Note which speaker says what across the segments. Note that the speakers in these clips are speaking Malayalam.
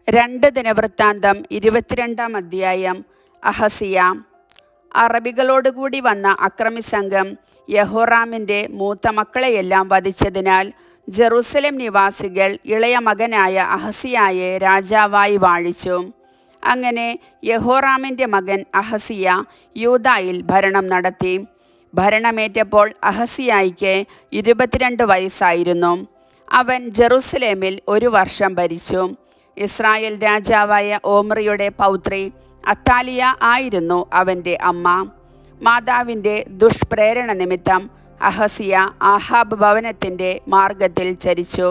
Speaker 1: 2 ദിനവൃത്താന്തം 22-ാം അധ്യായം. അഹസിയ. അറബികളോടുകൂടി വന്ന അക്രമി സംഘം യഹോറാമിൻ്റെ മൂത്ത മക്കളെയെല്ലാം വധിച്ചതിനാൽ ജെറുസലേം നിവാസികൾ ഇളയ മകനായ അഹസിയായെ രാജാവായി വാഴിച്ചു. അങ്ങനെ യഹോറാമിൻ്റെ മകൻ അഹസിയ യൂദായിൽ ഭരണം നടത്തി. ഭരണമേറ്റപ്പോൾ അഹസിയായ്ക്ക് 22 വയസ്സായിരുന്നു. അവൻ ജെറുസലേമിൽ 1 വർഷം ഭരിച്ചു. ഇസ്രായേൽ രാജാവായ ഓമ്രിയുടെ പൗത്രി അത്താലിയ ആയിരുന്നു അവൻ്റെ അമ്മ. മാതാവിൻ്റെ ദുഷ്പ്രേരണ നിമിത്തം അഹസിയ ആഹാബ് ഭവനത്തിൻ്റെ മാർഗത്തിൽ ചരിച്ചു.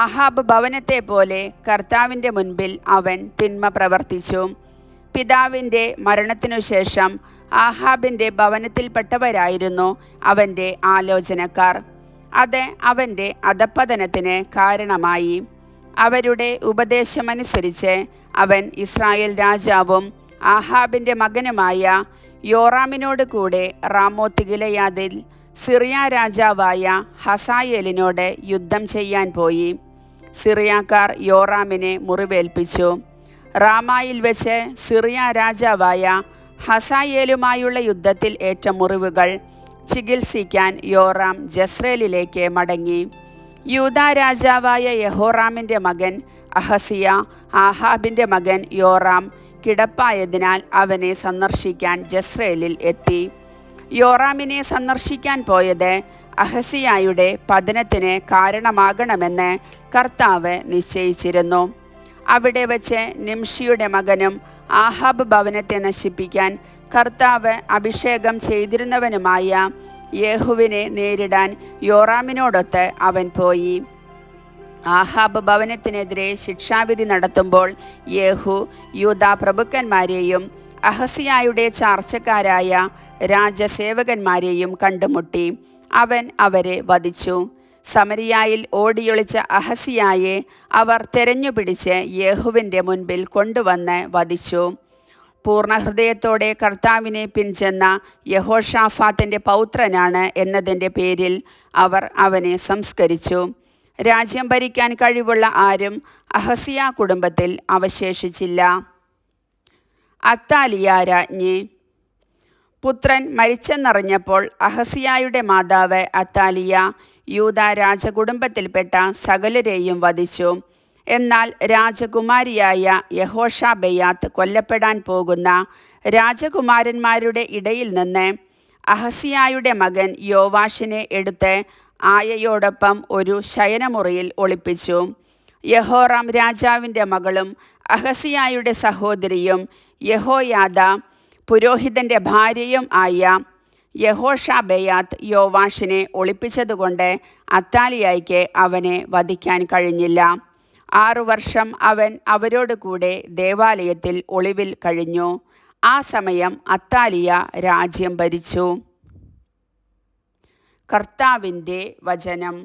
Speaker 1: ആഹാബ് ഭവനത്തെ പോലെ കർത്താവിൻ്റെ മുൻപിൽ അവൻ തിന്മ പ്രവർത്തിച്ചു. പിതാവിൻ്റെ മരണത്തിനു ശേഷം ആഹാബിൻ്റെ ഭവനത്തിൽപ്പെട്ടവരായിരുന്നു അവൻ്റെ ആലോചനക്കാർ. അത് അവൻ്റെ അധപ്പതനത്തിന് കാരണമായി. അവരുടെ ഉപദേശമനുസരിച്ച് അവൻ ഇസ്രായേൽ രാജാവും ആഹാബിൻ്റെ മകനുമായ യോറാമിനോട് കൂടെ റാമോത്ത് ഗിലെയാദിൽ സിറിയ രാജാവായ ഹസായേലിനോട് യുദ്ധം ചെയ്യാൻ പോയി. സിറിയാക്കാർ യോറാമിനെ മുറിവേൽപ്പിച്ചു. റാമായിൽ വെച്ച് സിറിയ രാജാവായ ഹസായേലുമായുള്ള യുദ്ധത്തിൽ ഏറ്റ മുറിവുകൾ ചികിത്സിക്കാൻ യോറാം ജസ്രേലിലേക്ക് മടങ്ങി. യൂദാ രാജാവായ യഹോറാമിൻ്റെ മകൻ അഹസിയ ആഹാബിൻ്റെ മകൻ യോറാം കിടപ്പായതിനാൽ അവനെ സന്ദർശിക്കാൻ ജസ്രേലിൽ എത്തി. യോറാമിനെ സന്ദർശിക്കാൻ പോയത് അഹസിയായുടെ പതനത്തിന് കാരണമാകണമെന്ന് കർത്താവ് നിശ്ചയിച്ചിരുന്നു. അവിടെ വച്ച് നിംഷിയുടെ മകനും ആഹാബ് ഭവനത്തെ നശിപ്പിക്കാൻ കർത്താവ് അഭിഷേകം ചെയ്തിരുന്നവനുമായ യേഹുവിനെ നേരിടാൻ യോറാമിനോടൊത്ത് അവൻ പോയി. ആഹാബ് ഭവനത്തിനെതിരെ ശിക്ഷാവിധി നടത്തുമ്പോൾ യേഹു യൂദാ പ്രഭുക്കന്മാരെയും അഹസിയായുടെ ചാർച്ചക്കാരായ രാജസേവകന്മാരെയും കണ്ടുമുട്ടി. അവൻ അവരെ വധിച്ചു. സമരിയായിൽ ഓടിയൊളിച്ച അഹസിയായെ അവർ തെരഞ്ഞുപിടിച്ച് യേഹുവിൻ്റെ മുൻപിൽ കൊണ്ടുവന്ന് വധിച്ചു. പൂർണ്ണഹൃദയത്തോടെ കർത്താവിനെ പിൻചെന്ന യഹോഷാഫാത്തിൻ്റെ പൗത്രനാണ് എന്നതിൻ്റെ പേരിൽ അവർ അവനെ സംസ്കരിച്ചു. രാജ്യം ഭരിക്കാൻ കഴിവുള്ള ആരും അഹസിയ കുടുംബത്തിൽ അവശേഷിച്ചില്ല. അത്താലിയ രാജ്ഞി. പുത്രൻ മരിച്ചെന്നറിഞ്ഞപ്പോൾ അഹസിയായുടെ മാതാവ് അത്താലിയ യൂദാ രാജകുടുംബത്തിൽപ്പെട്ട സകലരെയും വധിച്ചു. എന്നാൽ രാജകുമാരിയായ യഹോഷബെയാത്ത് കൊല്ലപ്പെടാൻ പോകുന്ന രാജകുമാരന്മാരുടെ ഇടയിൽ നിന്ന് അഹസിയായുടെ മകൻ യോവാഷിനെ എടുത്ത് ആയയോടൊപ്പം ഒരു ശയനമുറിയിൽ ഒളിപ്പിച്ചു. യഹോറാം രാജാവിൻ്റെ മകളും അഹസിയായുടെ സഹോദരിയും യഹോയാദ പുരോഹിതൻ്റെ ഭാര്യയും ആയ യഹോഷബെയാത്ത് യോവാഷിനെ ഒളിപ്പിച്ചതുകൊണ്ട് അത്താലിയായ്ക്ക് അവനെ വധിക്കാൻ കഴിഞ്ഞില്ല. 6 വർഷം അവൻ അവരോട് കൂടെ ദേവാലയത്തിൽ ഒളിവിൽ കഴിഞ്ഞു. ആ സമയം അത്താലിയ രാജ്യം ഭരിച്ചു. കർത്താവിൻ്റെ വചനം.